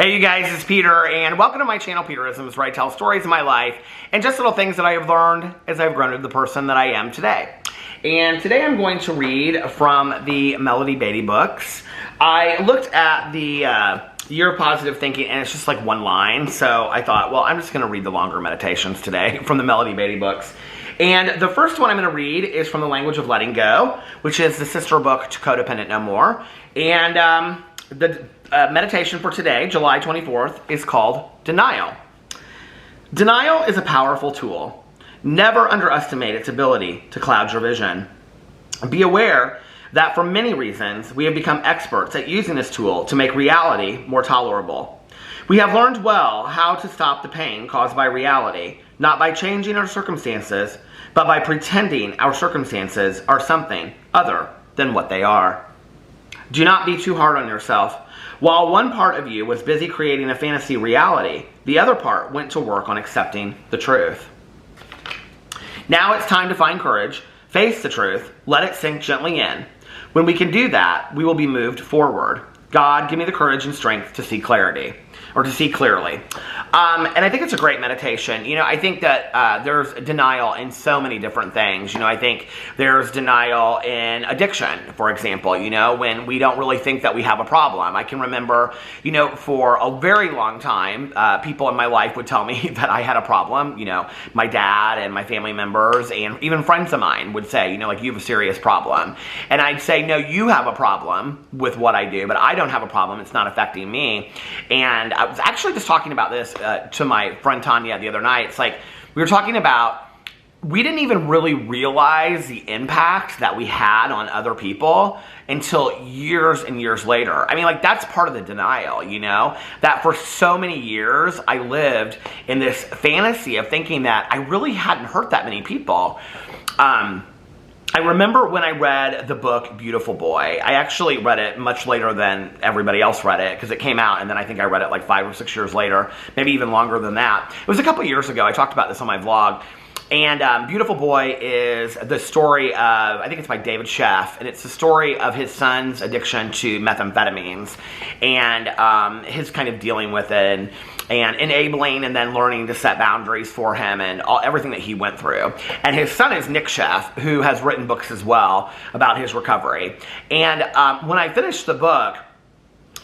Hey you guys, it's Peter, and welcome to my channel, Peterisms, where I tell stories of my life and just little things that I have learned as I've grown into the person that I am today. And today I'm going to read from the Melody Beatty books. I looked at the Year of Positive Thinking, and it's just like one line, so I thought, well, I'm just going to read the longer meditations today from the Melody Beatty books. And the first one I'm going to read is from The Language of Letting Go, which is the sister book to Codependent No More. And the meditation for today, July 24th, is called Denial. Denial is a powerful tool. Never underestimate its ability to cloud your vision. Be aware that for many reasons, we have become experts at using this tool to make reality more tolerable. We have learned well how to stop the pain caused by reality, not by changing our circumstances, but by pretending our circumstances are something other than what they are. Do not be too hard on yourself. While one part of you was busy creating a fantasy reality, the other part went to work on accepting the truth. Now it's time to find courage, face the truth, let it sink gently in. When we can do that, we will be moved forward. God, give me the courage and strength to see clarity, or to see clearly. And I think it's a great meditation. You know, I think that there's denial in so many different things. You know, I think there's denial in addiction, for example, you know, when we don't really think that we have a problem. I can remember, you know, for a very long time, people in my life would tell me that I had a problem. You know, my dad and my family members and even friends of mine would say, you know, like, you have a serious problem. And I'd say, no, you have a problem with what I do, but I don't have a problem. It's not affecting me. And I was actually just talking about this to my friend Tanya the other night. It's like, we were talking about, we didn't even really realize the impact that we had on other people until years and years later. I mean, like, that's part of the denial, you know? That for so many years, I lived in this fantasy of thinking that I really hadn't hurt that many people. I remember when I read the book Beautiful Boy. I actually read it much later than everybody else read it, because it came out, and then I think I read it like 5 or 6 years later, maybe even longer than that. It was a couple years ago. I talked about this on my vlog. And Beautiful Boy is the story of, I think it's by David Sheff, and it's the story of his son's addiction to methamphetamines and his kind of dealing with it and enabling and then learning to set boundaries for him and everything that he went through. And his son is Nick Sheff, who has written books as well about his recovery. And when I finished the book,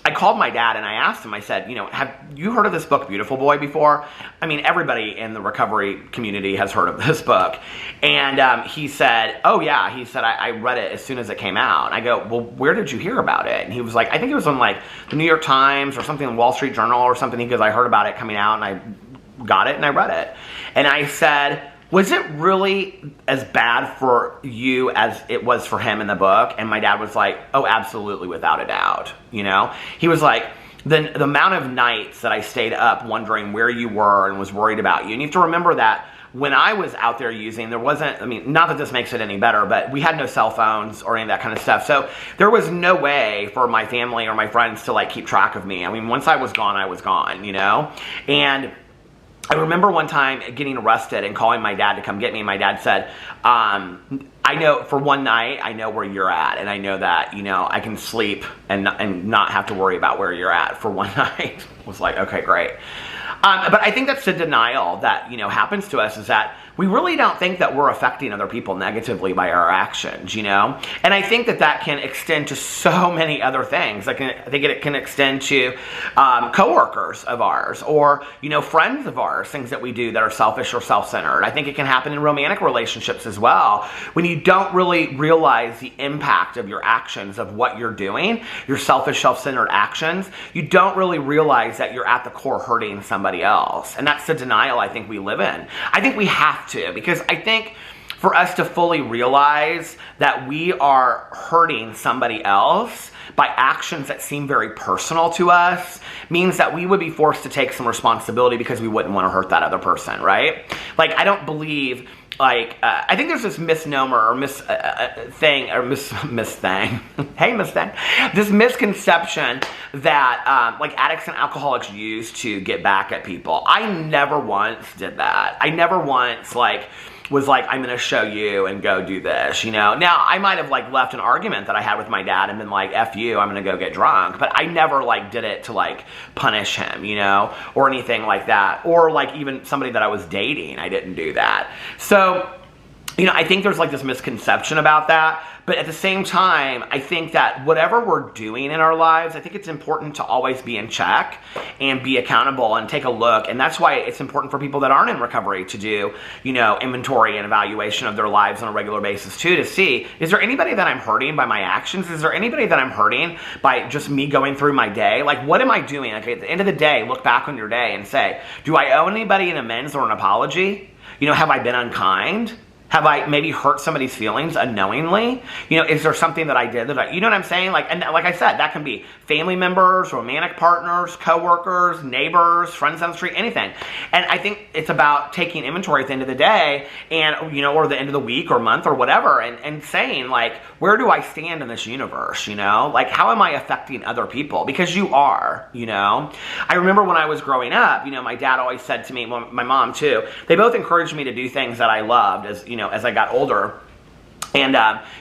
I called my dad and I asked him, I said, you know, have you heard of this book, Beautiful Boy, before? I mean, everybody in the recovery community has heard of this book. And he said, oh yeah, he said, I read it as soon as it came out. And I go, well, where did you hear about it? And he was like, I think it was on like the New York Times or something, the Wall Street Journal or something. He goes, I heard about it coming out and I got it and I read it. And I said, was it really as bad for you as it was for him in the book? And my dad was like, oh, absolutely, without a doubt. You know, he was like, the amount of nights that I stayed up wondering where you were and was worried about you. And you have to remember that when I was out there using, there wasn't, I mean, not that this makes it any better, but we had no cell phones or any of that kind of stuff. So there was no way for my family or my friends to like keep track of me. I mean, once I was gone, you know? And I remember one time getting arrested and calling my dad to come get me. My dad said, I know for one night, I know where you're at. And I know that, you know, I can sleep and not have to worry about where you're at for one night. I was like, okay, great. But I think that's the denial that, you know, happens to us, is that we really don't think that we're affecting other people negatively by our actions, you know? And I think that that can extend to so many other things. I think it can extend to coworkers of ours or, you know, friends of ours, things that we do that are selfish or self-centered. I think it can happen in romantic relationships as well. When you don't really realize the impact of your actions, of what you're doing, your selfish, self-centered actions, you don't really realize that you're at the core hurting somebody else. And that's the denial I think we live in. I think we have to, because I think for us to fully realize that we are hurting somebody else by actions that seem very personal to us means that we would be forced to take some responsibility because we wouldn't want to hurt that other person, right? Like, I don't believe, like, I think there's this misnomer or this misconception that like addicts and alcoholics use to get back at people. I never once did that. I never once like was like, I'm going to show you and go do this, you know. Now, I might have like left an argument that I had with my dad and been like, F you, I'm going to go get drunk. But I never like did it to like punish him, you know, or anything like that. Or like even somebody that I was dating, I didn't do that. So, you know, I think there's like this misconception about that. But at the same time, I think that whatever we're doing in our lives, I think it's important to always be in check and be accountable and take a look. And that's why it's important for people that aren't in recovery to do, you know, inventory and evaluation of their lives on a regular basis too, to see, is there anybody that I'm hurting by my actions? Is there anybody that I'm hurting by just me going through my day? Like, what am I doing? Okay, at the end of the day, look back on your day and say, do I owe anybody an amends or an apology? You know, have I been unkind? Have I maybe hurt somebody's feelings unknowingly? You know, is there something that I did that you know what I'm saying? Like, and like I said, that can be family members, romantic partners, coworkers, neighbors, friends on the street, anything. And I think it's about taking inventory at the end of the day and, you know, or the end of the week or month or whatever, and saying like, where do I stand in this universe? You know, like, how am I affecting other people? Because you are, you know. I remember when I was growing up, you know, my dad always said to me, well, my mom too, they both encouraged me to do things that I loved as, you know, as I got older. And,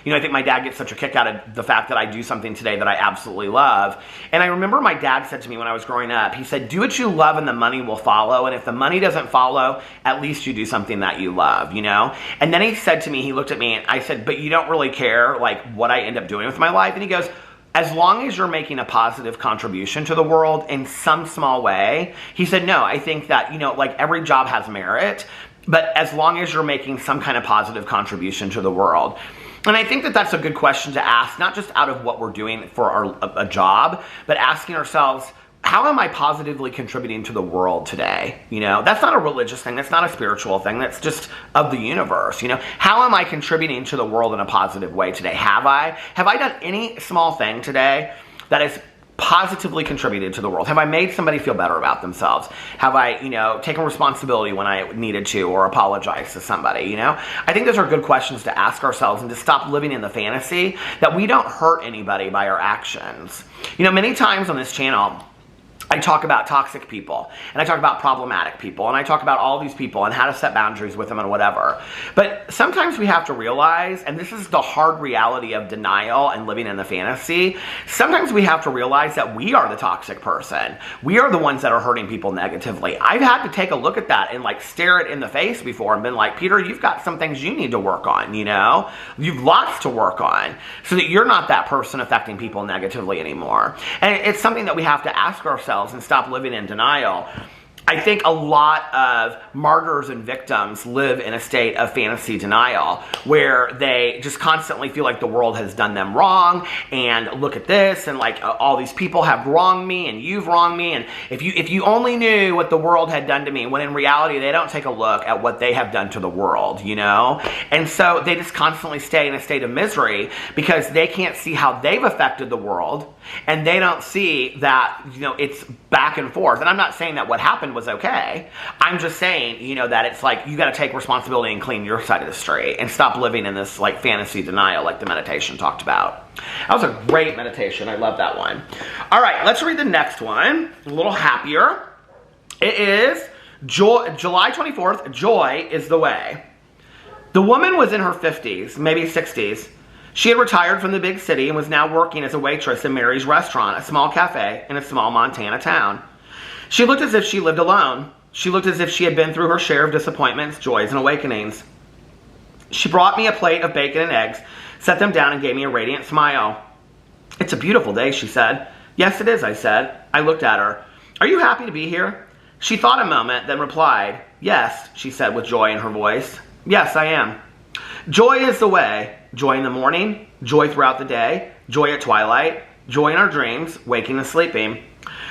you know, I think my dad gets such a kick out of the fact that I do something today that I absolutely love. And I remember my dad said to me when I was growing up, he said, do what you love and the money will follow. And if the money doesn't follow, at least you do something that you love, you know? And then he said to me, he looked at me and I said, but you don't really care like what I end up doing with my life? And he goes, as long as you're making a positive contribution to the world in some small way. He said, no, I think that, you know, like every job has merit, but as long as you're making some kind of positive contribution to the world. And I think that that's a good question to ask, not just out of what we're doing for a job, but asking ourselves, how am I positively contributing to the world today? You know, that's not a religious thing. That's not a spiritual thing. That's just of the universe. You know, how am I contributing to the world in a positive way today? Have I done any small thing today that is positively contributed to the world? Have I made somebody feel better about themselves? Have I, you know, taken responsibility when I needed to, or apologized to somebody, you know? I think those are good questions to ask ourselves and to stop living in the fantasy that we don't hurt anybody by our actions. You know, many times on this channel, I talk about toxic people, and I talk about problematic people, and I talk about all these people and how to set boundaries with them and whatever. But sometimes we have to realize, and this is the hard reality of denial and living in the fantasy, sometimes we have to realize that we are the toxic person. We are the ones that are hurting people negatively. I've had to take a look at that and like stare it in the face before and been like, Peter, you've got some things you need to work on, you know? You've lots to work on so that you're not that person affecting people negatively anymore. And it's something that we have to ask ourselves and stop living in denial. I think a lot of martyrs and victims live in a state of fantasy denial where they just constantly feel like the world has done them wrong, and look at this, and like all these people have wronged me and you've wronged me, and if you only knew what the world had done to me, when in reality they don't take a look at what they have done to the world, you know? And so they just constantly stay in a state of misery because they can't see how they've affected the world, and they don't see that, you know, it's back and forth. And I'm not saying that what happened was okay. I'm just saying, you know, that it's like you got to take responsibility and clean your side of the street and stop living in this like fantasy denial like the meditation talked about. That was a great meditation. I love that one. All right, let's read the next one. A little happier. It is July 24th. Joy is the way. The woman was in her 50s, maybe 60s. She had retired from the big city and was now working as a waitress in Mary's Restaurant, a small cafe in a small Montana town. She looked as if she lived alone. She looked as if she had been through her share of disappointments, joys, and awakenings. She brought me a plate of bacon and eggs, set them down, and gave me a radiant smile. "It's a beautiful day," she said. "Yes, it is," I said. I looked at her. "Are you happy to be here?" She thought a moment, then replied. "Yes," she said with joy in her voice. "Yes, I am." Joy is the way. Joy in the morning, joy throughout the day, joy at twilight, joy in our dreams, waking and sleeping.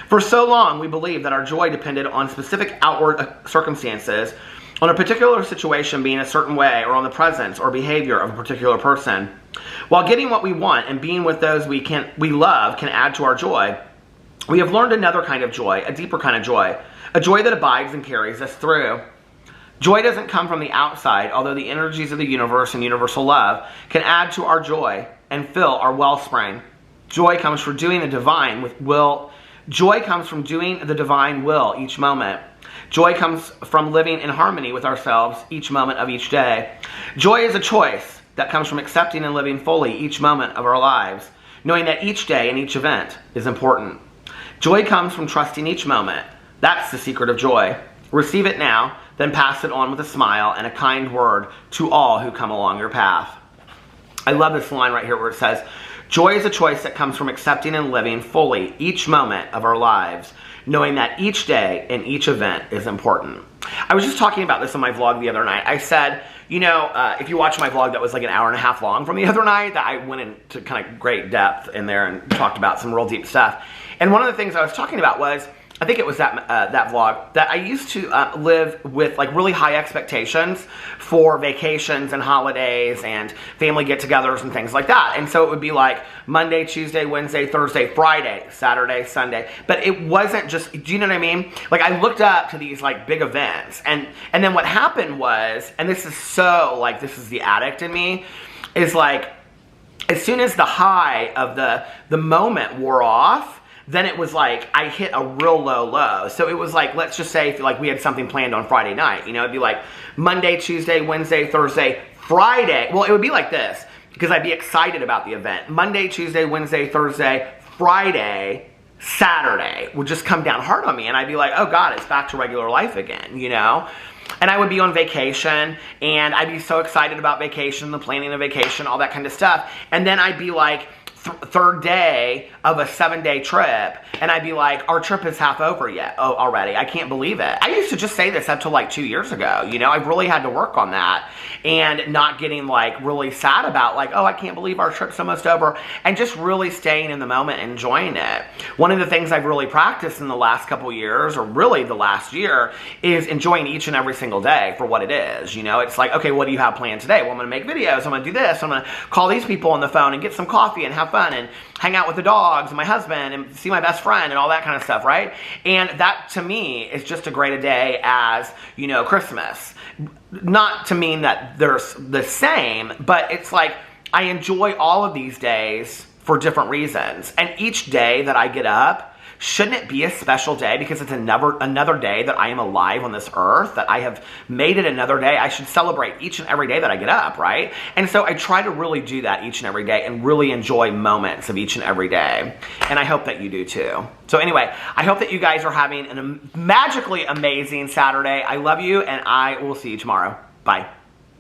For so long, we believed that our joy depended on specific outward circumstances, on a particular situation being a certain way, or on the presence or behavior of a particular person. While getting what we want and being with those we love can add to our joy, we have learned another kind of joy, a deeper kind of joy, a joy that abides and carries us through. Joy doesn't come from the outside, although the energies of the universe and universal love can add to our joy and fill our wellspring. Joy comes from doing the divine with will. Joy comes from doing the divine will each moment. Joy comes from living in harmony with ourselves each moment of each day. Joy is a choice that comes from accepting and living fully each moment of our lives, knowing that each day and each event is important. Joy comes from trusting each moment. That's the secret of joy. Receive it now, then pass it on with a smile and a kind word to all who come along your path. I love this line right here where it says, joy is a choice that comes from accepting and living fully each moment of our lives, knowing that each day and each event is important. I was just talking about this on my vlog the other night. I said, you know, if you watch my vlog that was like an hour and a half long from the other night, that I went into kind of great depth in there and talked about some real deep stuff. And one of the things I was talking about was, I think it was that vlog, that I used to live with like really high expectations for vacations and holidays and family get-togethers and things like that. And so it would be like Monday, Tuesday, Wednesday, Thursday, Friday, Saturday, Sunday. But it wasn't just, do you know what I mean? Like I looked up to these like big events, and then what happened was, and this is so like, this is the addict in me, is like as soon as the high of the moment wore off, then it was like I hit a real low. So it was like, let's just say if like we had something planned on Friday night, you know, it'd be like Monday, Tuesday, Wednesday, Thursday, Friday. Well, it would be like this because I'd be excited about the event. Monday, Tuesday, Wednesday, Thursday, Friday, Saturday would just come down hard on me, and I'd be like, oh God, it's back to regular life again, you know? And I would be on vacation, and I'd be so excited about vacation, the planning of vacation, all that kind of stuff. And then I'd be like, third day of a 7-day trip, and I'd be like, our trip is half over yet already. I can't believe it. I used to just say this up to like 2 years ago, you know. I've really had to work on that and not getting like really sad about like, oh, I can't believe our trip's almost over, and just really staying in the moment and enjoying it. One of the things I've really practiced in the last couple years, or really the last year, is enjoying each and every single day for what it is. You know, it's like, okay, what do you have planned today? Well, I'm gonna make videos, I'm gonna do this, I'm gonna call these people on the phone and get some coffee and have fun and hang out with the dogs and my husband and see my best friend and all that kind of stuff, right? And that to me is just as great a day as, you know, Christmas. Not to mean that they're the same, but it's like I enjoy all of these days for different reasons. And each day that I get up, shouldn't it be a special day because it's another day that I am alive on this earth, that I have made it another day? I should celebrate each and every day that I get up, right? And so I try to really do that each and every day and really enjoy moments of each and every day. And I hope that you do too. So anyway, I hope that you guys are having a magically amazing Saturday. I love you, and I will see you tomorrow. Bye.